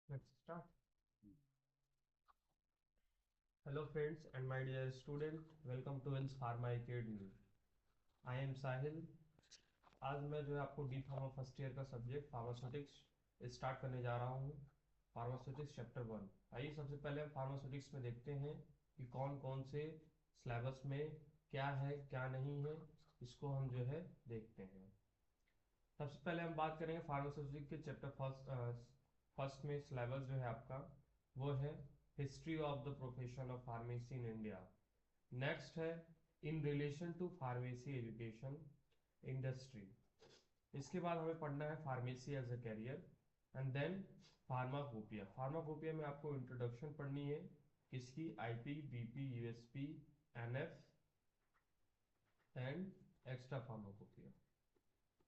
Let's start. Hello friends and my dear student, welcome to Wells Pharma Academy. I am Sahil. आज मैं जो है आपको D pharma first year का subject pharmaceutics start करने जा रहा हूँ। Pharmaceutics chapter 1। आइए सबसे पहले हम फार्मास्यूटिक्स में देखते हैं कि कौन कौन से सिलेबस में क्या है क्या नहीं है, इसको हम जो है देखते हैं। सबसे पहले हम बात करेंगे फार्मास्यूटिक्स के चैप्टर फर्स्ट में सिलेबस जो है आपका वो है history of the profession of pharmacy in India. Next है in relation to pharmacy education industry. इसके बाद हमें पढ़ना है pharmacy as a career and then pharmacopoeia. Pharmacopoeia में आपको इंट्रोडक्शन पढ़नी है किसकी, IP, BP, USP, NF and extra pharmacopoeia.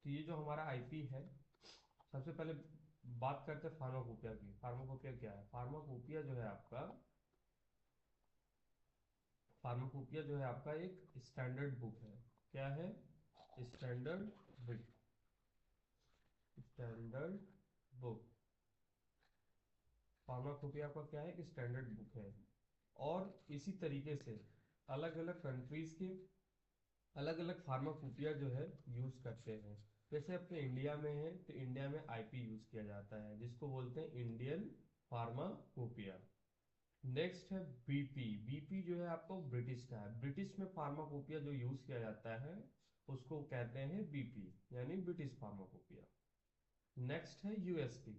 तो ये जो हमारा आईपी है, सबसे पहले बात करते हैं फार्माकोपिया की। फार्माकोपिया क्या है? फार्माकोपिया जो है आपका, फार्माकोपिया जो है आपका एक स्टैंडर्ड बुक है। क्या है? Standard book. Standard book. Pharmacopoeia आपका क्या है कि स्टैंडर्ड बुक है। और इसी तरीके से अलग अलग कंट्रीज के अलग अलग फार्माकोपिया जो है यूज करते हैं। जैसे अपने इंडिया में है तो इंडिया में आईपी यूज किया जाता है जिसको बोलते हैं इंडियन फार्माकोपिया। नेक्स्ट है बीपी। बीपी जो है आपको ब्रिटिश का है। ब्रिटिश में फार्माकोपिया जो यूज किया जाता है उसको कहते हैं बीपी, यानी ब्रिटिश फार्माकोपिया। नेक्स्ट है यूएसपी,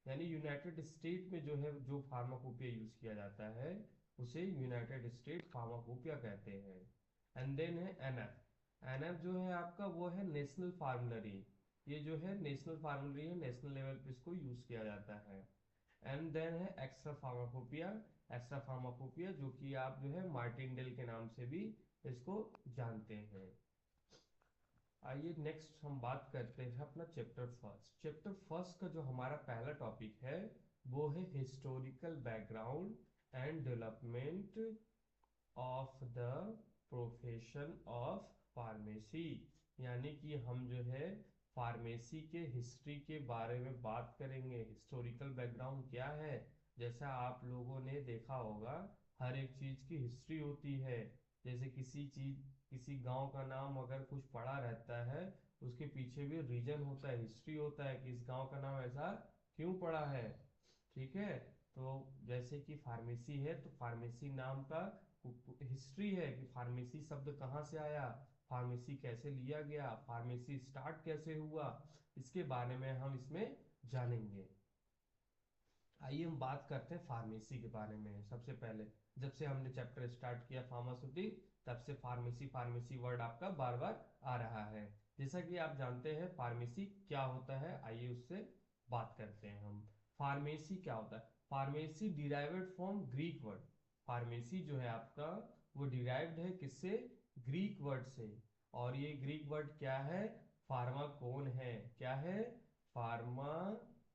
यानी यूनाइटेड स्टेट में जो है जो फार्माकोपिया यूज किया जाता है उसे यूनाइटेड स्टेट फार्माकोपिया कहते हैं। एंड देन है एनएफ। एनएफ जो है आपका वो है नेशनल फार्मुलरी। ये जो है नेशनल फार्मुलरी है, नेशनल लेवल पे इसको यूज किया जाता है। एंड देन है एक्स्ट्रा फार्माकोपिया। एक्स्ट्रा फार्माकोपिया जो कि आप जो है मार्टिनडेल के नाम से भी इसको जानते हैं। आइए नेक्स्ट हम बात करते हैं अपना चैप्टर फर्स्ट। चैप्टर फर्स्ट का जो हमारा पहला टॉपिक है वो है historical background and development of the profession of pharmacy. यानी कि हम जो है फार्मेसी के हिस्ट्री के बारे में बात करेंगे। हिस्टोरिकल बैकग्राउंड क्या है? जैसा आप लोगों ने देखा होगा हर एक चीज की हिस्ट्री होती है। जैसे किसी गांव का नाम अगर कुछ पड़ा रहता है उसके पीछे भी रीजन होता है, हिस्ट्री होता है कि इस गांव का नाम ऐसा क्यों पड़ा है। ठीक है। तो जैसे कि फार्मेसी है तो फार्मेसी नाम का हिस्ट्री है कि फार्मेसी शब्द कहाँ से आया, फार्मेसी कैसे लिया गया, फार्मेसी स्टार्ट कैसे हुआ, इसके बारे में हम इसमें जानेंगे। आइए हम बात करते हैं फार्मेसी के बारे में। सबसे पहले जब से हमने चैप्टर स्टार्ट किया फार्मास्यूटिक तब से फार्मेसी फार्मेसी वर्ड आपका बार बार आ रहा है। जैसा कि आप जानते हैं फार्मेसी क्या होता है, आइए उससे बात करते हैं हम। फार्मेसी क्या होता है? Pharmacy derived from Greek word. Pharmacy जो है आपका वो डिराइव्ड है किससे? ग्रीक वर्ड से। और ये ग्रीक वर्ड क्या है? फार्माकोन है। क्या है? फार्माकोन।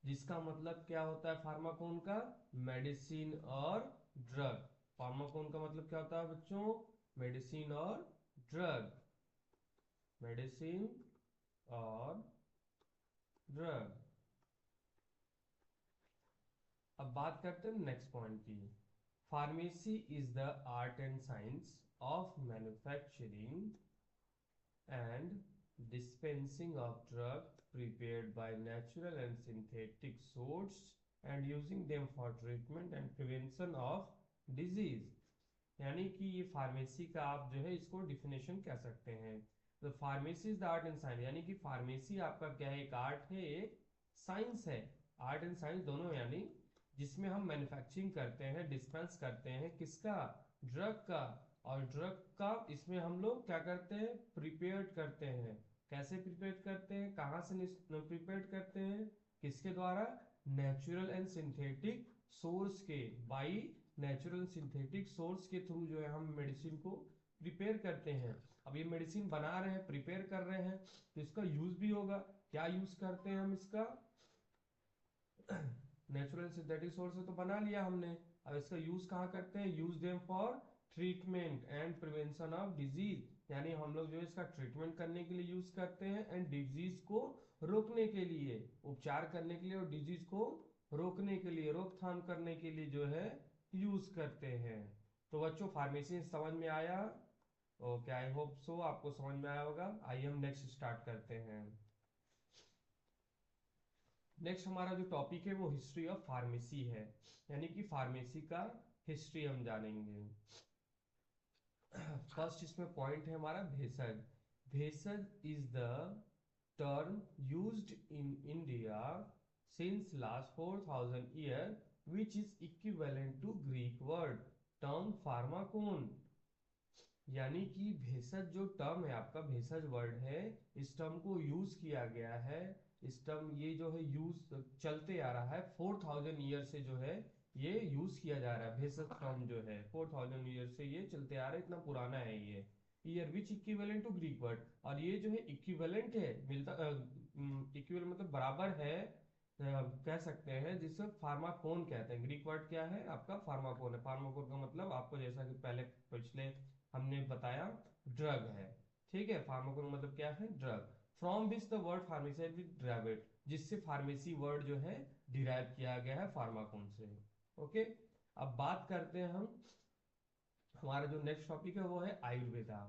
जिसका मतलब क्या होता है फार्माकोन का? मेडिसिन और ड्रग। फार्माकोन का मतलब क्या होता है बच्चों? मेडिसिन और ड्रग। मेडिसिन और ड्रग। अब बात करते हैं नेक्स्ट पॉइंट की। Pharmacy is the art and science of manufacturing and dispensing of drug prepared by natural and synthetic sources and using them for treatment and prevention of disease। यानी कि ये pharmacy का आप जो है इसको डिफिनेशन कह सकते हैं। तो pharmacy is the art and science, यानी कि फार्मेसी आपका क्या है? एक आर्ट है, एक साइंस है। आर्ट एंड साइंस दोनों, यानी जिसमें हम मैन्युफैक्चरिंग करते हैं, डिस्पेंस करते हैं किसका? ड्रग का। और ड्रग का इसमें हम लोग क्या करते हैं? प्रिपेयर करते हैं। कैसे प्रिपेयर करते हैं, कहाँ से प्रिपेयर करते हैं, किसके द्वारा? नेचुरल एंड सिंथेटिक सोर्स के, बाई नेचुरल सिंथेटिक सोर्स के थ्रू जो है हम मेडिसिन को प्रिपेयर करते हैं। अब ये मेडिसिन बना रहे हैं, प्रिपेयर कर रहे हैं तो इसका यूज भी होगा। क्या यूज करते हैं हम इसका? नेचुरल सिंथेटिक सोर्स से तो बना लिया हमने, अब इसका यूज कहाँ करते हैं? Use them for treatment and prevention of disease. यानी हम लोग जो है इसका ट्रीटमेंट करने के लिए यूज करते हैं एंड डिजीज को रोकने के लिए, उपचार करने के लिए और डिजीज को रोकने के लिए, रोकथाम करने के लिए जो है यूज करते हैं। तो बच्चों फार्मेसी समझ में आया? ओके, आई होप सो आपको समझ में आया होगा। आइए हम नेक्स्ट स्टार्ट करते हैं। नेक्स्ट हमारा जो टॉपिक है वो हिस्ट्री ऑफ फार्मेसी है, यानी कि फार्मेसी का हिस्ट्री हम जानेंगे। फर्स्ट इसमें पॉइंट है हमारा भेषज। Bheshaj is the term used in India since last 4000 year which is equivalent to Greek word term pharmakon. यानी कि भेषज जो टर्म है आपका, भेषज वर्ड है, इस टर्म को यूज किया गया है। इस टर्म ये जो है यूज चलते आ रहा है 4000 ईयर से, जो है ये यूज किया जा रहा है। भेषज टर्म जो है 4000 ईयर से ये चलते आ रहा है, इतना पुराना है ये। Year which equivalent to Greek word, और ये जो है इक्विवेलेंट है, मिलता इक्विवेलेंट मतलब बराबर है, कह सकते हैं, जिसे फार्माकोन कहते हैं। ग्रीक वर्ड क्या है आपका? फार्माकोन है। फार्माकोन का मतलब आपको जैसा कि पहले पिछले हमने बताया ड्रग है, ठीक है। फार्माकोन मतलब क्या है? Drug. From which the word pharmacy derived, जिससे फार्मेसी वर्ड जो है डिराइव किया गया है फार्माकोन से। ओके, अब बात करते हैं हम, हमारा जो नेक्स्ट टॉपिक है वो है आयुर्वेदा।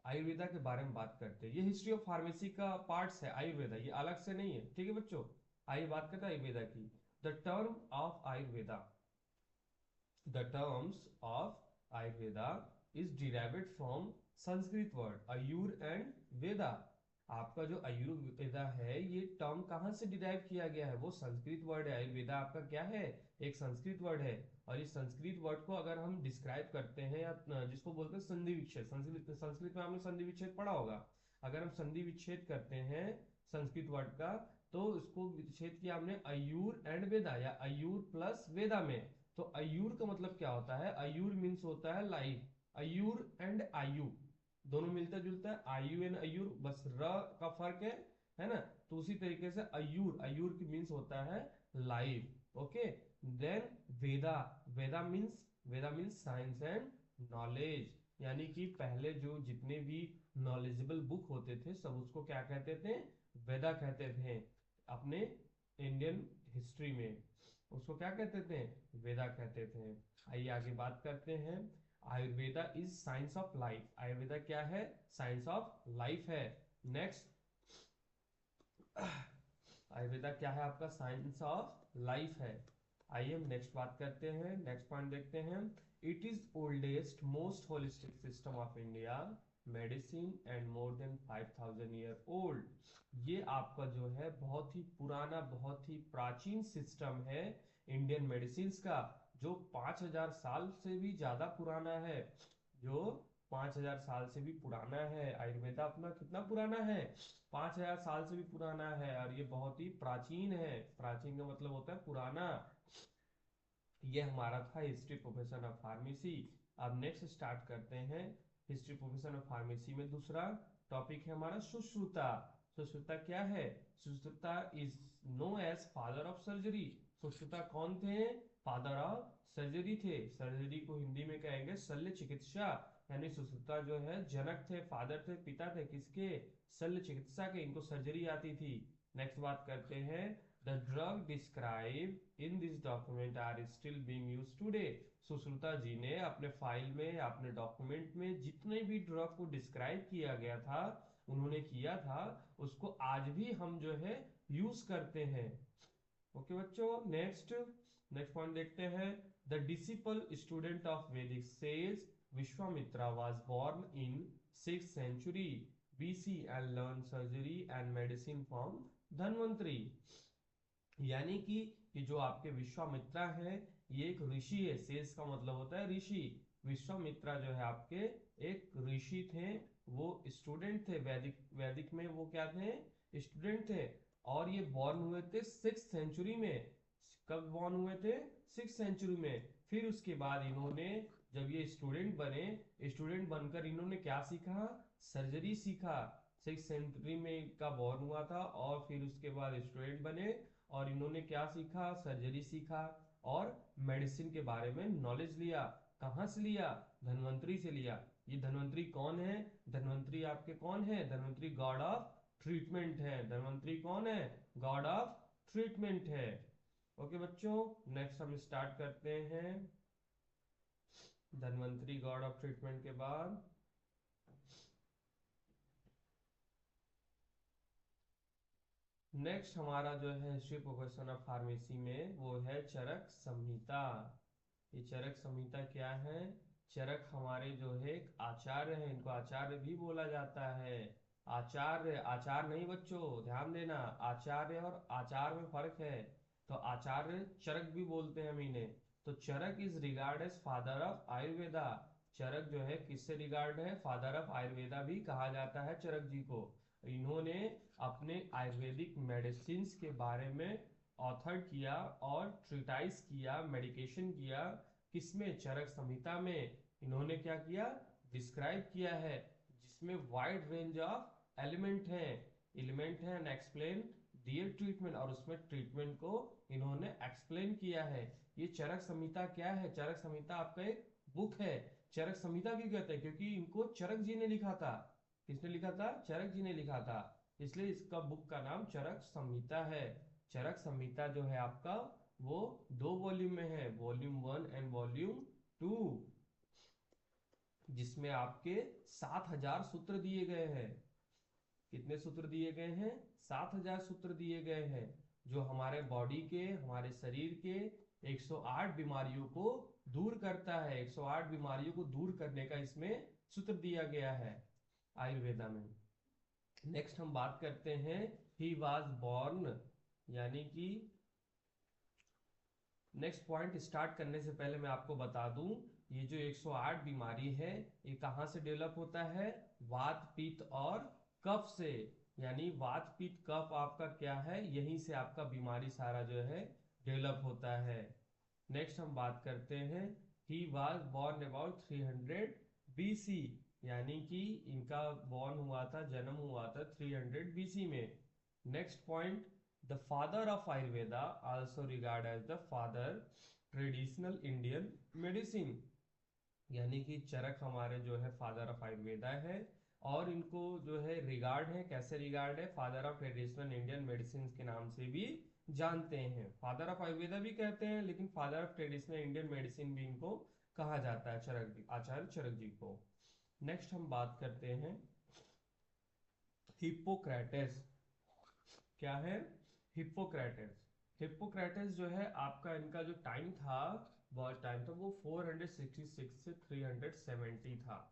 आयुर्वेदा के बारे में बात करते हैं। ये हिस्ट्री ऑफ फार्मेसी का पार्ट्स है आयुर्वेदा, ये अलग से नहीं है, ठीक है बच्चों। आइए बात करते हैं आयुर्वेदा की। The term of Ayurveda, the terms of Ayurveda is derived from Sanskrit word ayur and veda. आपका जो आयुर्वेदा है ये टर्म कहाँ से डिराइव किया गया है? वो संस्कृत वर्ड है। आयुर्वेदा आपका क्या है? एक संस्कृत वर्ड है। और इस संस्कृत वर्ड को अगर हम डिस्क्राइब करते हैं, या जिसको बोलते हैं संधि विच्छेद, संस्कृत में आपने संधि विच्छेद पढ़ा होगा। अगर हम संधि विच्छेद करते हैं संस्कृत वर्ड का, तो इसको विच्छेद किया हमने आयुर एंड वेदा, या आयुर प्लस वेदा में। तो आयुर का मतलब क्या होता है? आयुर मीन्स होता है लाइफ। आयुर एंड आयु दोनों मिलता जुलता है, आयु एंड आयुर, बस र का फर्क है ना। तो उसी तरीके से आयुर, आयुर की मीन्स होता है life. Okay, then Veda, Veda means science and knowledge. यानी कि पहले जो जितने भी नॉलेजेबल बुक होते थे सब उसको क्या कहते थे? वेदा कहते थे। अपने इंडियन हिस्ट्री में उसको क्या कहते थे? वेदा कहते थे। आइए आगे बात करते हैं। Ayurveda is science of life. Ayurveda क्या है? साइंस ऑफ लाइफ है। नेक्स्ट, आयुर्वेदा क्या है आपका? साइंस ऑफ लाइफ है। आइए हम नेक्स्ट बात करते हैं, नेक्स्ट पॉइंट देखते हैं। It is oldest most holistic system of India, medicine and more than 5000 year old. ये आपका जो है बहुत ही पुराना, बहुत ही प्राचीन सिस्टम है इंडियन मेडिसिन का, जो 5000 साल से भी ज्यादा पुराना है। जो 5000 साल से भी पुराना है। आयुर्वेदा अपना कितना पुराना है? 5000 साल से भी पुराना है, और ये बहुत ही प्राचीन है। प्राचीन का मतलब होता है पुराना। ये हमारा था हिस्ट्री प्रोफेशन ऑफ फार्मेसी। अब नेक्स्ट स्टार्ट करते हैं हिस्ट्री प्रोफेशन ऑफ फार्मेसी में दूसरा टॉपिक है हमारा सुश्रुता। सुश्रुता क्या है? Sushruta is known as father of surgery. Sushruta कौन थे? फादर ऑफ सर्जरी थे। सर्जरी को हिंदी में कहेंगे शल्य चिकित्सा। यानी सुश्रुता जो है जनक थे, फादर थे, पिता थे किसके? शल्य चिकित्सा के। इनको सर्जरी आती थी। नेक्स्ट बात करते हैं, the drug describe in this document are still being used today. Sushruta ji ने अपने फाइल में, अपने डॉक्यूमेंट में जितने भी ड्रग को डिस्क्राइब किया गया था, उन्होंने किया था, उसको आज भी हम जो है यूज करते हैं। ओके बच्चों, नेक्स्ट पॉइंट देखते हैं। The disciple student of Vedic sage Vishwamitra was born in 6th century BC and learned surgery and medicine from Dhanvantari. यानी कि ये जो आपके विश्वामित्रा है ये एक ऋषि है। सेज का मतलब होता है ऋषि। विश्वामित्रा जो है आपके एक ऋषि थे, वो स्टूडेंट थे वैदिक, वैदिक में वो क्या थे? स्टूडेंट थे। और ये बॉर्न हुए थे 6th सेंचुरी में। कब बॉर्न हुए थे? 6th सेंचुरी में। फिर उसके बाद इन्होंने, जब ये स्टूडेंट बने, स्टूडेंट बनकर इन्होंने क्या सीखा? सर्जरी सीखा। 6th सेंचुरी में का बॉर्न हुआ था, और फिर उसके बाद स्टूडेंट बने और इन्होंने क्या सीखा? सर्जरी सीखा और मेडिसिन के बारे में नॉलेज लिया। कहाँ से लिया? धन्वंतरी से लिया। ये धन्वंतरी कौन है? धन्वंतरी आपके कौन है? धन्वंतरी गॉड ऑफ ट्रीटमेंट है। धन्वंतरी कौन है? गॉड ऑफ ट्रीटमेंट है। ओके बच्चों, नेक्स्ट हम स्टार्ट करते हैं धन्वंतरी गॉड ऑफ ट्रीटमेंट के बाद। नेक्स्ट हमारा जो है हिस्ट्री प्रोफेशन ऑफ फार्मेसी में वो है चरक संहिता। ये चरक संहिता क्या है? चरक हमारे जो है एक आचार्य हैं, इनको आचार्य भी बोला जाता है। आचार्य, आचार नहीं बच्चों, ध्यान देना, आचार्य और आचार में फर्क है। तो आचार्य चरक भी बोलते हैं हम इन्हें। तो Charak is regard as father of Ayurveda. Charak जो है किससे रिगार्ड है? फादर ऑफ आयुर्वेदा भी कहा जाता है चरक जी को। इन्होंने अपने आयुर्वेदिक मेडिसिन के बारे में ऑथर किया और ट्रीटाइज किया, मेडिकेशन किया। किसमें? चरक संहिता में। इन्होंने क्या किया? डिस्क्राइब किया है, जिसमें वाइड रेंज ऑफ एलिमेंट है एंड एक्सप्लेन दियर ट्रीटमेंट, और उसमें ट्रीटमेंट को इन्होंने एक्सप्लेन किया है। ये चरक संहिता क्या है? चरक संहिता आपका एक बुक है। चरक संहिता क्यों कहते हैं? क्योंकि इनको चरक जी ने लिखा था। किसने लिखा था? चरक जी ने लिखा था, इसलिए इसका बुक का नाम चरक संहिता है। चरक संहिता जो है आपका वो 2 वॉल्यूम में है, वॉल्यूम 1 एंड वॉल्यूम 2, जिसमें आपके 7000 सूत्र दिए गए हैं। कितने सूत्र दिए गए हैं? 7000 सूत्र दिए गए हैं, जो हमारे बॉडी के, हमारे शरीर के 108 बीमारियों को दूर करता है। 108 बीमारियों को दूर करने का इसमें सूत्र दिया गया है आयुर्वेदा में। नेक्स्ट हम बात करते हैं ही वॉज बॉर्न, यानी कि नेक्स्ट पॉइंट स्टार्ट करने से पहले मैं आपको बता दूं, ये जो 108 बीमारी है ये कहाँ से डेवलप होता है? वात पित्त और कफ से। यानी वात पित्त कफ आपका क्या है? यहीं से आपका बीमारी सारा जो है डेवलप होता है। नेक्स्ट हम बात करते हैं he was born about 300 BC, यानी कि इनका बॉर्न हुआ था, जन्म हुआ था 300 BC में। Next point, the father of Ayurveda also regard as the father traditional Indian medicine, यानी कि चरक हमारे जो है फादर ऑफ आयुर्वेदा है, और इनको जो है रिगार्ड है, कैसे रिगार्ड है? Father of traditional Indian medicine के नाम से भी जानते हैं। फादर ऑफ आयुर्वेदा भी कहते हैं, लेकिन father of traditional Indian medicine भी इनको कहा जाता है, चरक जी, आचार्य चरक जी को। नेक्स्ट हम बात करते हैं हिप्पोक्रेटिस। क्या है? हिप्पोक्रेटिस। हिप्पोक्रेटिस जो है आपका, इनका जो टाइम था, बहुत टाइम था, वो 466 से 370 था।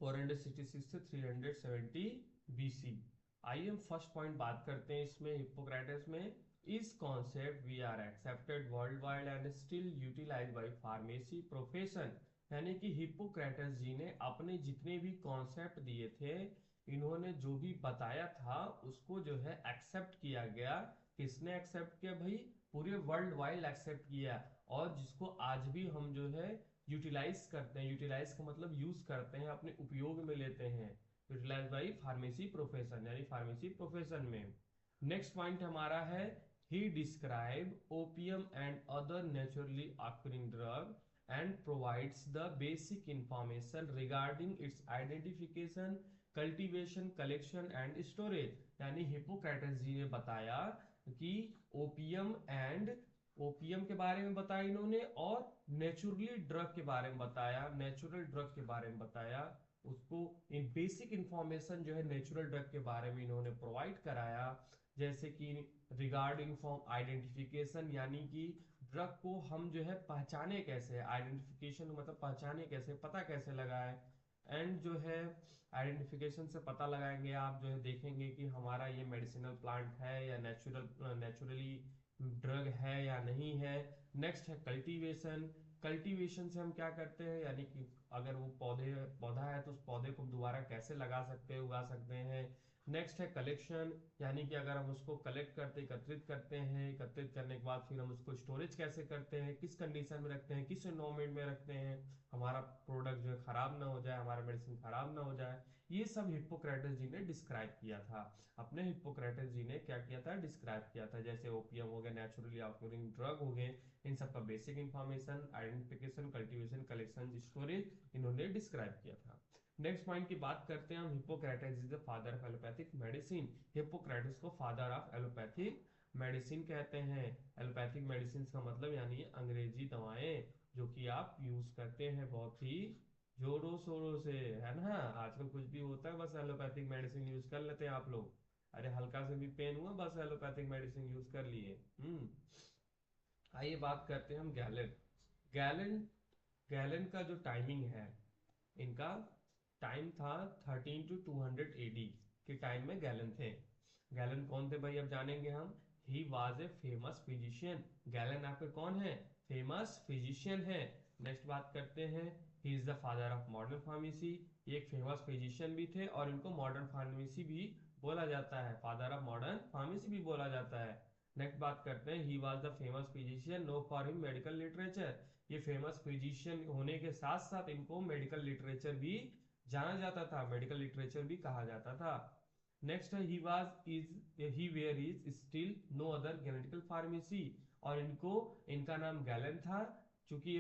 466 से 370 BC। आइए हम फर्स्ट पॉइंट बात करते हैं इसमें, हिप्पोक्रेटिस में। इस concept we are accepted world wide and still utilize by pharmacy profession, यानी कि हिप्पोक्रेटिस जी ने अपने जितने भी कॉन्सेप्ट दिए थे, इन्होंने जो भी बताया था उसको जो है एक्सेप्ट किया गया। किसने एक्सेप्ट किया भाई? पूरे वर्ल्ड वाइड एक्सेप्ट किया, और जिसको आज भी हम जो है यूटिलाइज करते हैं। यूटिलाइज का मतलब यूज करते हैं, अपने उपयोग में लेते हैं। यूटिलाइज बाई फार्मेसी प्रोफेशन, यानी फार्मेसी प्रोफेशन में। नेक्स्ट पॉइंट हमारा है he describe opium and other naturally occurring drug and provides the basic information regarding its identification, cultivation, collection and storage. यानी हिप्पोक्रेटिस जी ने बताया कि ओपियम के बारे में बताया इन्होंने, और नेचुरली ड्रग के बारे में बताया, नेचुरल ड्रग के बारे में बताया। उसको इन बेसिक इंफॉर्मेशन जो है नेचुरल ड्रग के बारे में इन्होंने प्रोवाइड कराया, जैसे कि रिगार्डिंग फ्रॉम आइडेंटिफिकेशन, यानी कि ड्रग को हम जो है पहचाने कैसे, आइडेंटिफिकेशन मतलब पहचाने कैसे, पता कैसे लगाए। एंड जो है आइडेंटिफिकेशन से पता लगाएंगे, आप जो है देखेंगे कि हमारा ये मेडिसिनल प्लांट है या नेचुरली ड्रग है या नहीं है। नेक्स्ट है कल्टीवेशन। कल्टीवेशन से हम क्या करते हैं, यानी कि अगर वो पौधा है तो उस पौधे को दोबारा कैसे लगा सकते हैं, उगा सकते हैं। नेक्स्ट है कलेक्शन, यानी कि अगर हम उसको कलेक्ट करते, एकत्रित करते हैं, एकत्रित करने के बाद फिर हम उसको स्टोरेज कैसे करते हैं, किस कंडीशन में रखते हैं, किस एनवायरमेंट में रखते हैं, हमारा प्रोडक्ट जो है खराब ना हो जाए, हमारा मेडिसिन खराब ना हो जाए। ये सब हिप्पोक्रेटिस जी ने डिस्क्राइब किया था। अपने हिप्पोक्रेटिस जी ने क्या किया था? डिस्क्राइब किया था। जैसे ओपियम हो गया, नेचुरली ऑकरिंग ड्रग हो गए, इन सब का basic information, identification, cultivation, collection, storage इन्होंने डिस्क्राइब किया था। नेक्स्ट पॉइंट की बात करते हैं हम, Hippocrates is the father of allopathic medicine. Hippocrates को फादर ऑफ एलोपैथिक मेडिसिन कहते हैं। एलोपैथिक मेडिसिन का मतलब यानी अंग्रेजी दवाएं जो कि आप यूज करते हैं बहुत ही जोरों शोरों से, है ना। आजकल कुछ भी होता है बस एलोपैथिक मेडिसिन यूज कर लेते हैं आप लोग। अरे हल्का से भी पेन हुआ बस एलोपैथिक मेडिसिन यूज कर लिए। आइए बात करते हैं हम गैलन। गैलन गैलन का जो टाइमिंग है, इनका टाइम था 13 to 200 AD के टाइम में गैलन थे। गैलन कौन थे भाई, अब जानेंगे हम। He was a famous physician. Gallon आपके कौन है, फेमस फिजिशियन है। नेक्स्ट बात करते हैं, he is the father of modern pharmacy. ये एक फेमस फिजिशियन भी थे और इनको मॉडर्न फार्मेसी भी बोला जाता है, फादर ऑफ मॉडर्न फार्मेसी भी बोला जाता है। नेक्स्ट बात करते हैं, he was the famous physician known for him medical literature. ये फेमस फिजिशियन होने के साथ साथ इनको मेडिकल लिटरेचर भी जाना जाता था, मेडिकल लिटरेचर भी कहा जाता था। नेक्स्ट है, he where is still no other genetical pharmacy. और इनका नाम गैलन था, चूंकि ये